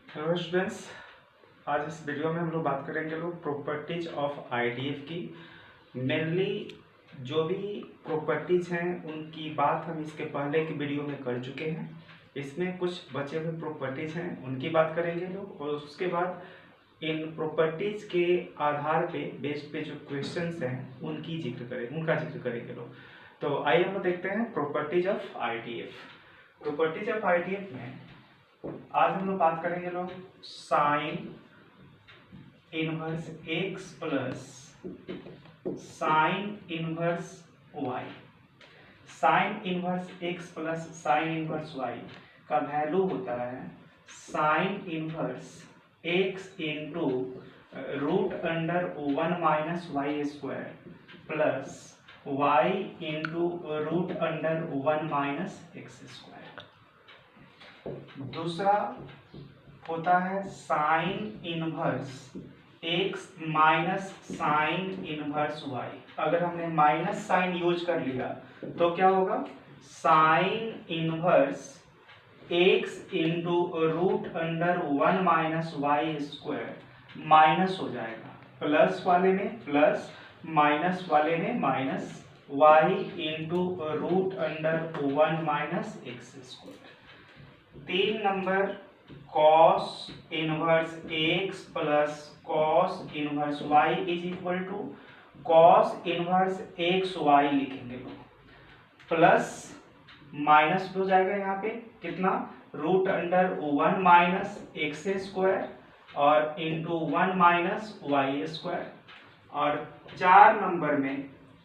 Hello students, आज इस video में हम लोग बात करेंगे प्रॉपर्टीज ऑफ आईडीएफ की। मेनली जो भी प्रॉपर्टीज हैं उनकी बात हम इसके पहले की वीडियो में कर चुके हैं। इसमें कुछ बचे हुए प्रॉपर्टीज हैं उनकी बात करेंगे लोग, और उसके बाद इन प्रॉपर्टीज के आधार पे बेस्ड पे जो क्वेश्चंस हैं उनका जिक्र करेंगे लोग। तो आइए हम लोग देखते हैं properties of ITF. Properties of ITF में आज हम लोग बात करेंगे लोग sine inverse x plus sine inverse y. Sine inverse x plus sine inverse y का वैल्यू होता है sine inverse x into root under 1 minus y square plus y into root under 1 minus x square. दूसरा होता है sine inverse x minus sine inverse y. अगर हमने minus sign use कर लिया तो क्या होगा, sine inverse x into root under 1 minus y square minus हो जाएगा, प्लस वाले में प्लस माइनस वाले में minus, y into root under 1 minus x square. 3 number cos inverse x plus cos inverse y is equal to cos inverse x y लिखेंगे लोग, plus minus हो जाएगा यहाँ पे कितना, root under 1 minus x square और इंटू 1 माइनस वाई स्क्वायर। और 4 number में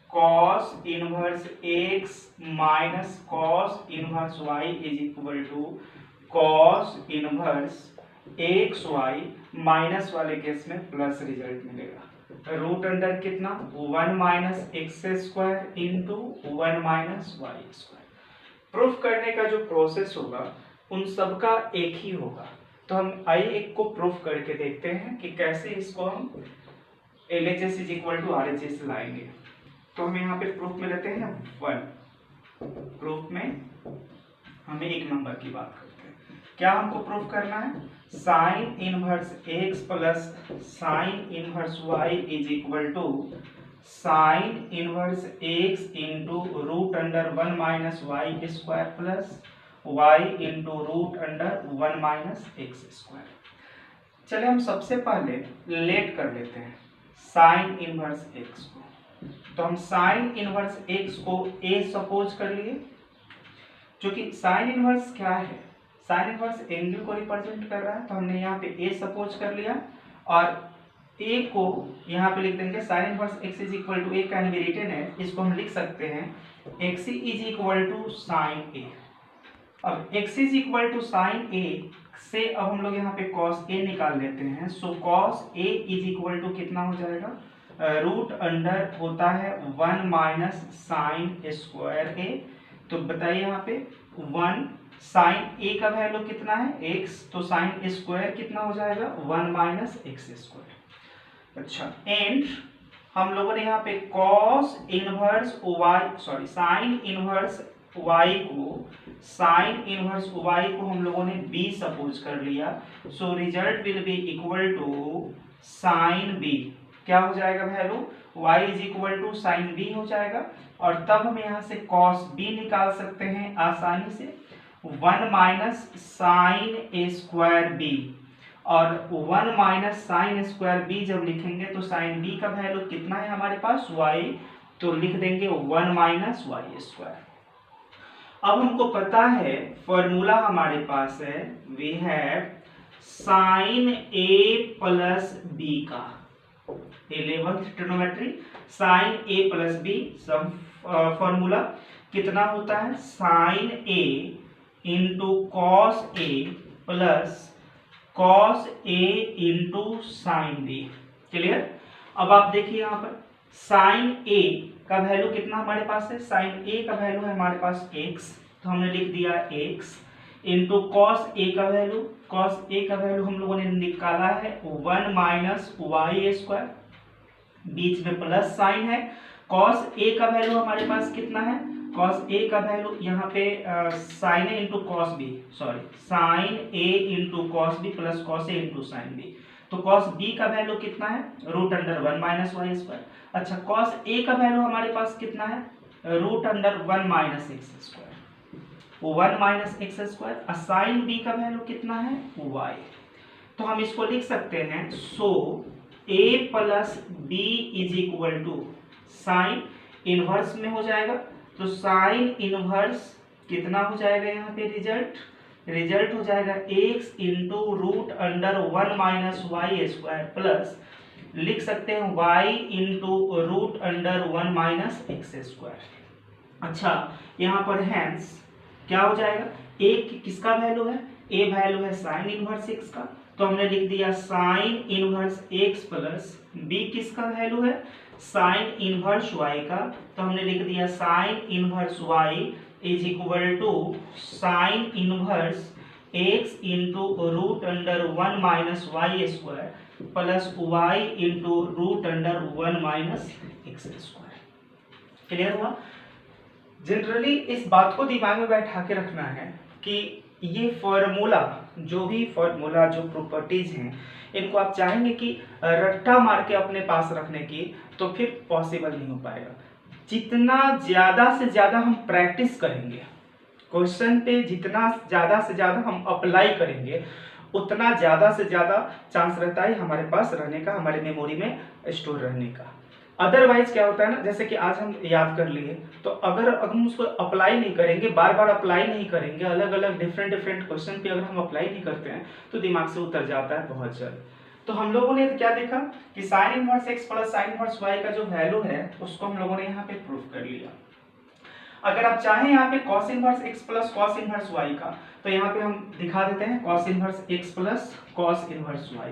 cos inverse x minus cos inverse y is equal to cos inverse x y, minus वाले केस में प्लस रिजल्ट मिलेगा। रूट अंडर कितना, 1 minus x square into 1 minus y square. Proof करने का जो process होगा उन सबका एक ही होगा। तो हम आइए एक को प्रूफ करके देखते हैं कि कैसे इसको हम LHS is equal to RHS लाएंगे। तो हम यहाँ पे प्रूफ में लेते हैं 1। प्रूफ में हमें 1 नंबर की बात करते हैं। क्या हमको प्रूफ करना है, sine inverse x plus sine inverse y is equal to sine inverse x into root under 1 minus y square plus y into root under 1 minus x square. चलिए हम सबसे पहले लेट कर लेते हैं साइन इनवर्स एक्स को। तो हम साइन इनवर्स एक्स को ए सपोज कर लिए, क्योंकि साइन इनवर्स क्या है, साइन इनवर्स एंगल को रिप्रेजेंट कर रहा है, तो हमने यहाँ पे ए सपोज कर लिया और ए को यहाँ पे लिख देंगे sine inverse x is equal to a can be written है, इसको हम लिख सकते हैं x is equal to sine a. अब x is equal to sine a से अब हम लोग यहाँ पे कॉस ए निकाल लेते हैं। So cos A is equal to कितना हो जाएगा, रूट अंडर होता है 1 माइनस साइन स्क्वायर ए। तो बताइए यहाँ पे 1 साइन ए का वैल्यू कितना है x, तो साइन स्क्वायर कितना हो जाएगा 1 माइनस एक्स स्क्वायर। अच्छा, एंड हम लोगों ने यहाँ पे cos inverse y sine inverse y को हम लोगों ने b सपोज कर लिया। So result will be equal to sine b। क्या हो जाएगा value, y is equal to sine b हो जाएगा। और तब हम यहाँ से cos b निकाल सकते हैं आसानी से, 1 माइनस साइन ए स्क्वायर बी, और 1 माइनस साइन स्क्वायर बी जब लिखेंगे तो साइन बी का वैल्यू कितना है हमारे पास y, तो लिख देंगे 1 माइनस वाई स्क्वायर। अब हमको पता है फॉर्मूला हमारे पास है, we have sine A plus B का 11th trigonometry, sine A plus B सब फॉर्मूला कितना होता है, sine A into cos A plus cos A into sine B. Clear. अब आप देखिए यहाँ पर साइन ए का वैल्यू कितना हमारे पास है, साइन ए का वैल्यू है हमारे पास x, तो हमने लिख दिया x इंटू कॉस ए का वैल्यू, कॉस ए का वैल्यू हम लोगों ने निकाला है 1 माइनस वाई स्क्वायर, बीच में प्लस साइन है। कॉस ए का वैल्यू हमारे पास कितना है, कॉस ए का वैल्यू यहाँ पे sine A into cos B, sorry sine A into cos B plus cos A into sine B. तो कॉस बी का वैल्यू कितना है, root under 1 minus y square. अच्छा कॉस ए का वैल्यू हमारे पास कितना है, root under 1 minus x square, 1 minus x square. Sine B का वैल्यू कितना है, वाई। तो हम इसको लिख सकते हैं, so A plus B is equal to sine inverse में हो जाएगा, तो साइन इनवर्स कितना हो जाएगा यहाँ पे, रिजल्ट हो जाएगा x into root under 1 minus y square plus लिख सकते हैं y into root under 1 minus x square. अच्छा यहाँ पर हैंस क्या हो जाएगा, a किसका वैल्यू है, a वैल्यू है साइन इनवर्स x का, तो हमने लिख दिया sine inverse x plus b किसका वैल्यू है, साइन इनवर्स y का, तो हमने लिख दिया sine inverse y is equal to sine inverse x into root under 1 minus y square plus y into root under 1 minus x square. Clear हुआ। Generally इस बात को दिमाग में बैठा के रखना है कि ये फॉर्मूला जो प्रॉपर्टीज हैं इनको आप चाहेंगे कि रट्टा मार के अपने पास रखने की, तो फिर पॉसिबल नहीं हो पाएगा। जितना ज़्यादा से ज़्यादा हम प्रैक्टिस करेंगे क्वेश्चन पे, जितना ज़्यादा से ज़्यादा हम अप्लाई करेंगे, उतना ज़्यादा से ज़्यादा चांस रहता है हमारे पास रहने का, हमारे मेमोरी में स्टोर रहने का। अदरवाइज क्या होता है ना, जैसे कि आज हम याद कर लिए, तो अगर हम उसको अप्लाई नहीं करेंगे, बार बार अप्लाई नहीं करेंगे, अलग अलग डिफरेंट क्वेश्चन पे अगर हम अप्लाई नहीं करते हैं तो दिमाग से उतर जाता है बहुत जल्द। तो हम लोगों ने क्या देखा कि sine inverse x plus sine inverse y का जो वैल्यू है उसको हम लोगों ने यहाँ पे प्रूव कर लिया। अगर आप चाहें यहाँ पे cos inverse x plus cos inverse y का, तो यहाँ पे हम दिखा देते हैं cos inverse x plus cos inverse y.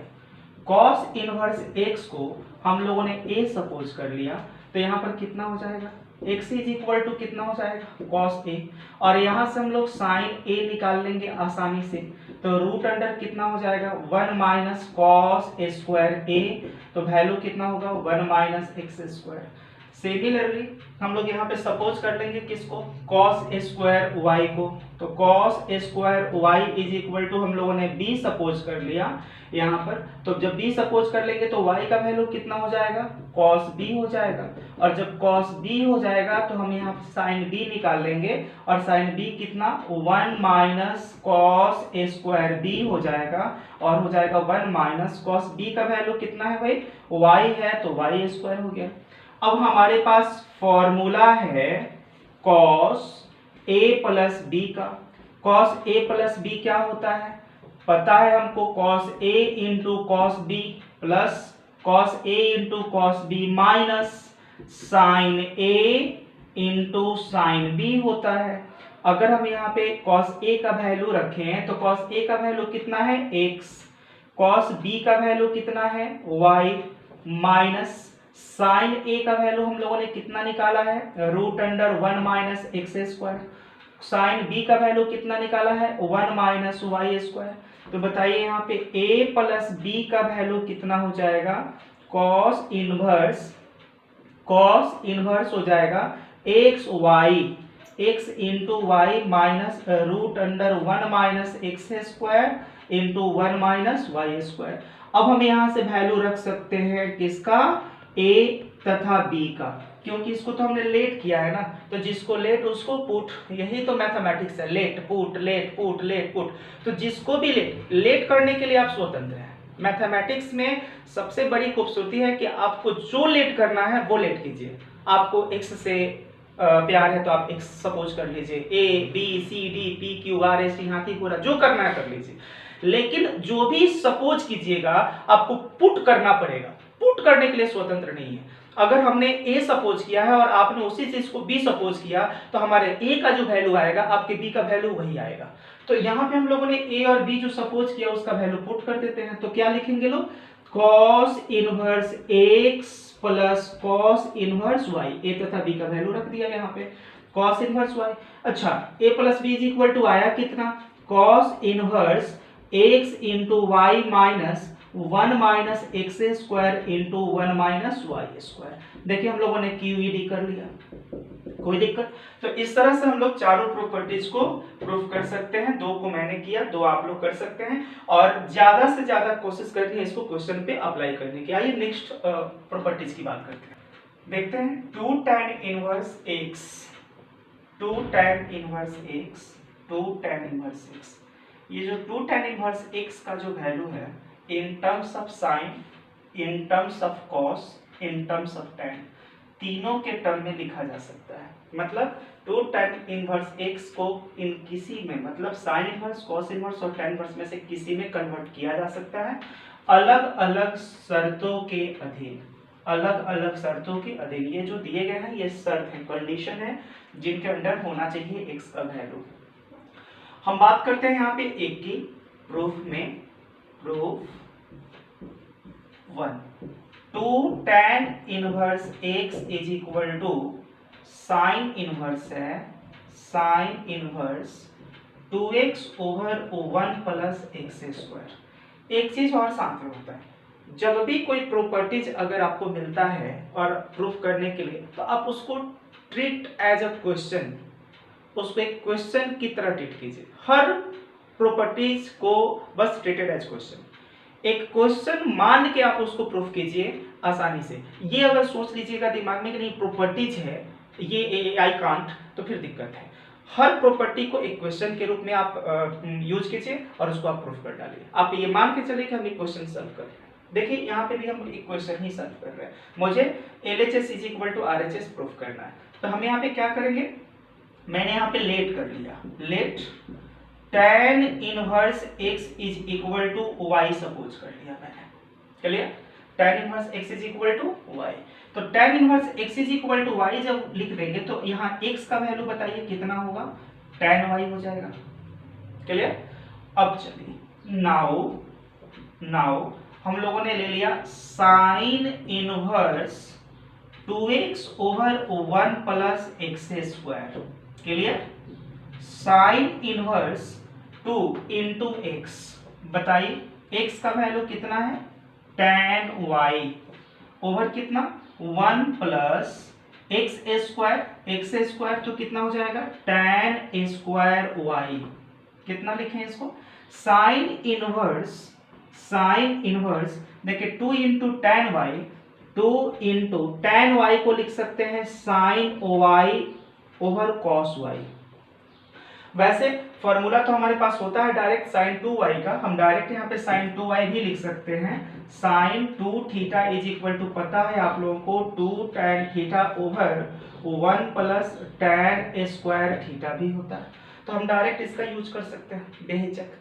Cos inverse x को हम लोगों ने ए सपोज कर लिया, तो यहाँ पर कितना हो जाएगा, एक्स इज इक्वल टू कितना हो जाएगा, कॉस ए, और यहाँ से हम लोग साइन ए निकाल लेंगे आसानी से, तो रूट अंडर कितना हो जाएगा 1 माइनस कॉस स्क्वायर ए, तो वैल्यू कितना होगा 1 माइनस एक्स स्क्वायर। सिमिलरली हम लोग यहाँ पे सपोज कर लेंगे किसको, कॉस स्क्वायर वाई को, तो cos square y is equal to हम लोगों ने बी सपोज कर लिया यहाँ पर, तो जब बी सपोज कर लेंगे तो y का वैल्यू कितना हो जाएगा, cos b हो जाएगा, और जब cos b हो जाएगा तो हम यहाँ sin b निकाल लेंगे, और sin b कितना 1 माइनस cos स्क्वायर b हो जाएगा, और हो जाएगा 1 माइनस cos b का वैल्यू कितना है भाई, y है, तो y स्क्वायर हो गया। अब हमारे पास फॉर्मूला है cos a प्लस b का। cos a प्लस b क्या होता है, पता है हमको, cos a into cos B plus cos a into cos b minus sine a into sine b होता है। अगर हम यहाँ पे cos a का वैल्यू रखें तो cos a का वैल्यू कितना है x, cos b का वैल्यू कितना है y, माइनस साइन a का वैल्यू हम लोगों ने कितना निकाला है, root under 1 minus x square, sine b का वैल्यू कितना निकाला है 1 माइनस वाई स्क्वायर। तो बताइए यहाँ पे a प्लस b का वैल्यू कितना हो जाएगा, कॉस इनवर्स हो जाएगा x into y minus root under 1 minus x square into 1 minus y square. अब हम यहाँ से वैल्यू रख सकते हैं किसका, a तथा b का, क्योंकि इसको तो हमने लेट किया है ना, तो जिसको लेट उसको पुट, यही तो मैथमेटिक्स है, लेट पुट। तो जिसको भी लेट करने के लिए आप स्वतंत्र हैं। मैथमेटिक्स में सबसे बड़ी खूबसूरती है कि आपको जो लेट करना है वो लेट कीजिए। आपको x से प्यार है तो आप x सपोज कर लीजिए, a b c d p q r s t हाथी घोड़ा जो करना है कर लीजिए, लेकिन जो भी सपोज कीजिएगा आपको पुट करना पड़ेगा। पुट करने के लिए स्वतंत्र नहीं है। अगर हमने a सपोज किया है और आपने उसी चीज को b सपोज किया, तो हमारे a का जो वैल्यू आएगा आपके b का वैल्यू वही आएगा। तो यहाँ पे हम लोगों ने a और b जो सपोज किया उसका वैल्यू पुट कर देते हैं। तो क्या लिखेंगे लोग, cos inverse x plus cos inverse y, a तथा b का वैल्यू रख दिया यहाँ पे, cos इनवर्स y। अच्छा a plus b is equal to आया कितना, cos inverse x into y minus 1 minus x square into 1 minus y square. देखिए हम लोगों ने QED कर लिया। कोई दिक्कत? तो इस तरह से हम लोग चारों प्रॉपर्टीज को प्रूफ कर सकते हैं। दो को मैंने किया, दो आप लोग कर सकते हैं और ज्यादा से ज्यादा कोशिश करनी है इसको क्वेश्चन पे अप्लाई करने की। आइए नेक्स्ट प्रॉपर्टीज की बात करते हैं। देखते हैं 2 tan inverse x, 2 tan inverse x, 2 tan inverse x। ये जो 2 tan इनवर्स x का जो वैल्यू है in terms of sine, in terms of cos, in terms of tan, तीनों के टर्म में लिखा जा सकता है। मतलब 2 tan इनवर्स x को इन किसी में, मतलब साइन इनवर्स, कॉस इनवर्स और tan इनवर्स में से किसी में कन्वर्ट किया जा सकता है अलग अलग शर्तों के अधीन, अलग अलग शर्तों के अधीन। ये जो दिए गए हैं ये शर्त है, कंडीशन है जिनके अंडर होना चाहिए x का वैल्यू। हम बात करते हैं यहाँ पे एक की प्रूफ में, proof 1, 2 tan inverse x is equal to sine inverse है, sine inverse 2x over 1 plus x square. एक चीज और साथ में होता है, जब भी कोई प्रॉपर्टीज अगर आपको मिलता है और प्रूफ करने के लिए, तो आप उसको ट्रीट एज अ क्वेश्चन, उसको एक क्वेश्चन की तरह ट्रीट कीजिए। हर प्रॉपर्टीज को बस ट्रीटेड एज क्वेश्चन, एक क्वेश्चन मान के आप उसको प्रूफ कीजिए आसानी से। ये अगर सोच लीजिएगा दिमाग में कि नहीं प्रॉपर्टीज है ये आई कांट, तो फिर दिक्कत है। हर प्रॉपर्टी को एक क्वेश्चन के रूप में आप यूज कीजिए और उसको आप प्रूफ कर डालिए। आप ये मान के चलिए कि हम एक क्वेश्चन सॉल्व कर रहे हैं। देखिए यहाँ पे भी हम एक क्वेश्चन ही सॉल्व कर रहे हैं, मुझे LHS is equal to RHS proof करना है। तो हम यहाँ पे क्या करेंगे, मैंने यहाँ पे लेट कर लिया, let tan inverse x is equal to y suppose कर लिया मैंने, clear? tan inverse x is equal to y। तो tan inverse x is equal to y जब लिख देंगे तो यहाँ x का वैल्यू बताइए कितना होगा, tan y हो जाएगा, क्लियर? अब चलिए नाउ हम लोगों ने ले लिया sign inverse 2x over 1 plus x square, clear? Sine inverse 2 into x, बताइए x का वैल्यू कितना है, tan y ओवर कितना 1 प्लस एक्स स्क्वायर, तो कितना हो जाएगा tan स्क्वायर y। कितना लिखें इसको, साइन इनवर्स देखिए 2 into tan y, 2 into tan y को लिख सकते हैं sine y over cos y। वैसे फॉर्मूला तो हमारे पास होता है डायरेक्ट साइन 2y का, हम डायरेक्ट यहाँ पे साइन 2y भी लिख सकते हैं। Sine 2 theta is equal to, पता है आप लोगों को 2 tan theta over 1 plus tan square theta भी होता है। तो हम डायरेक्ट इसका यूज कर सकते हैं बेहिचक।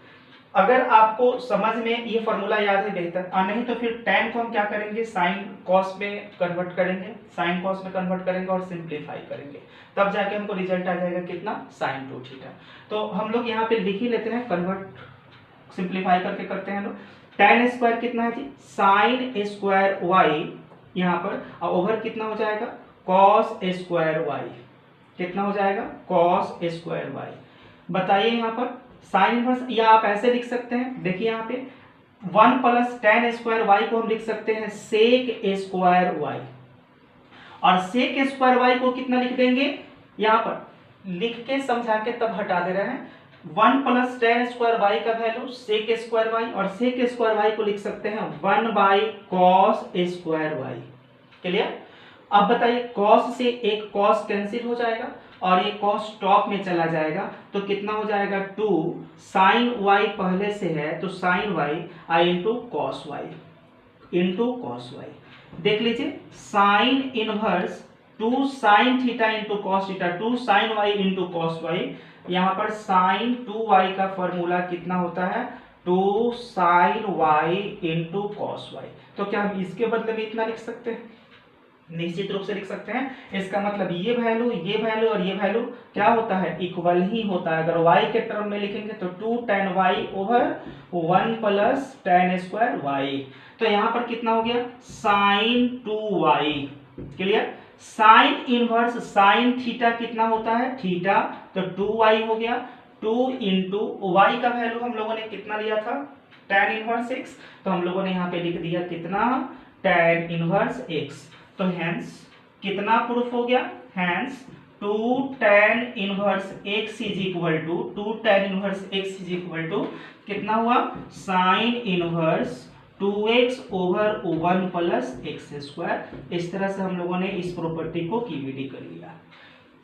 अगर आपको समझ में ये फॉर्मूला याद है बेहतर, नहीं तो फिर tan को हम क्या करेंगे, साइन कॉस में कन्वर्ट करेंगे, साइन कॉस में कन्वर्ट करेंगे और सिंप्लीफाई करेंगे, तब जाके हमको रिजल्ट आ जाएगा कितना, साइन 2 थीटा। तो हम लोग यहाँ पे लिख ही लेते हैं, कन्वर्ट सिंप्लीफाई करके करते हैं लोग। tan स्क्वायर कितना है जी, साइन स्क्वायर y यहाँ पर, और ओवर कितना हो जाएगा कॉस स्क्वायर y, कितना हो जाएगा कॉस स्क्वायर y। बताइए यहाँ पर साइन इनवर्स, या आप ऐसे लिख सकते हैं, देखिए यहाँ पे 1 प्लस tan स्क्वायर y को हम लिख सकते हैं सेक स्क्वायर y, और सेक स्क्वायर y को कितना लिख देंगे, यहाँ पर लिख के समझा के तब हटा दे रहे हैं। 1 प्लस tan स्क्वायर y का वैल्यू सेक स्क्वायर y, और सेक स्क्वायर y को लिख सकते हैं 1 by cos square y, clear? अब बताइए कॉस से एक कॉस कैंसिल हो जाएगा और ये कॉस टॉप में चला जाएगा, तो कितना हो जाएगा 2 साइन y पहले से है तो साइन y आई इंटू कॉस y। देख लीजिए sine inverse 2 sine theta into cos theta, 2 sine y into cos y। यहाँ पर साइन 2y का फॉर्मूला कितना होता है, 2 sine y into cos y। तो क्या हम इसके बदले में इतना लिख सकते हैं, निश्चित रूप से लिख सकते हैं। इसका मतलब ये वैल्यू और ये वैल्यू क्या होता है, इक्वल ही होता है। अगर y के टर्म में लिखेंगे तो 2 tan y over 1 plus tan square y। तो यहाँ पर कितना हो गया sine 2y, clear? Sine inverse sine theta कितना होता है थीटा, तो 2y हो गया। 2 इंटू y का वैल्यू हम लोगों ने कितना लिया था tan इनवर्स x, तो हम लोगों ने यहाँ पे लिख दिया कितना tan इनवर्स x। तो हेंस कितना प्रूफ हो गया, hence two tan inverse x is equal to कितना हुआ sine inverse 2x over 1 plus x square. इस तरह से हम लोगों ने इस प्रॉपर्टी को KVD कर लिया।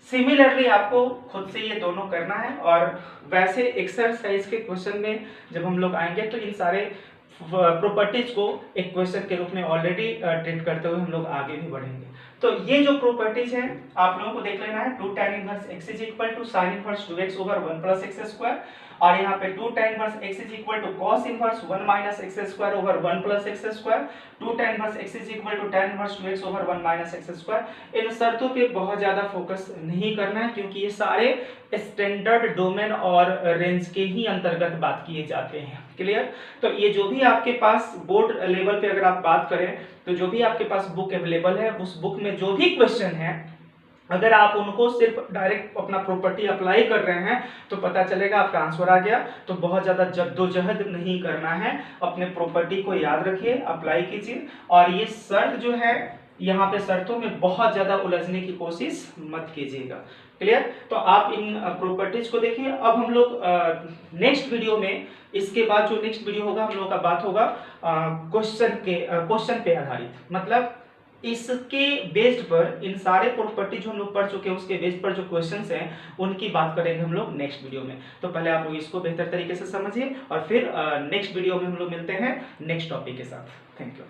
सिमिलरली आपको खुद से ये दोनों करना है, और वैसे एक्सरसाइज के क्वेश्चन में जब हम लोग आएंगे तो इन सारे प्रॉपर्टीज को एक क्वेश्चन के रूप में ऑलरेडी ट्रीट करते हुए हम लोग आगे भी बढ़ेंगे। तो ये जो प्रॉपर्टीज हैं आप लोगों को देख लेना है। 2 tan inverse x is equal to sine inverse 2x over 1 plus x square, और यहाँ पे 2 tan inverse x is equal to cos inverse 1 minus x square over 1 plus x square, 2 tan inverse x is equal to tan inverse 2x over 1 minus x square. इन शर्तों पे बहुत ज्यादा focus नहीं करना है, क्योंकि ये सारे स्टैंडर्ड डोमेन और रेंज के ही अंतर्गत बात किए जाते हैं। क्लियर? तो ये जो भी आपके पास बोर्ड लेवल पे अगर आप बात करें तो जो भी आपके पास बुक अवेलेबल है, उस बुक में जो भी क्वेश्चन है, अगर आप उनको सिर्फ डायरेक्ट अपना प्रॉपर्टी अप्लाई कर रहे हैं तो पता चलेगा आपका आंसर आ गया। तो बहुत ज़्यादा जद्दोजहद नहीं करना है, अपने प्रॉपर्टी को याद रखिए, अप्लाई कीजिए, और ये शर्त जो है यहाँ पे शर्तों में बहुत ज़्यादा उलझने की कोशिश मत कीजिएगा। क्लियर? तो आप इन प्रॉपर्टीज को देखिए। अब हम लोग नेक्स्ट वीडियो में, इसके बाद जो नेक्स्ट वीडियो होगा हम लोग का बात होगा क्वेश्चन पे आधारित, मतलब इसके बेस्ड पर इन सारे प्रॉपर्टी जो हम लोग पढ़ चुके हैं उसके बेस्ड पर जो क्वेश्चंस हैं उनकी बात करेंगे हम लोग नेक्स्ट वीडियो में। तो पहले आप लोग इसको बेहतर तरीके से समझिए, और फिर नेक्स्ट वीडियो में हम लोग मिलते हैं नेक्स्ट टॉपिक के साथ। Thank you.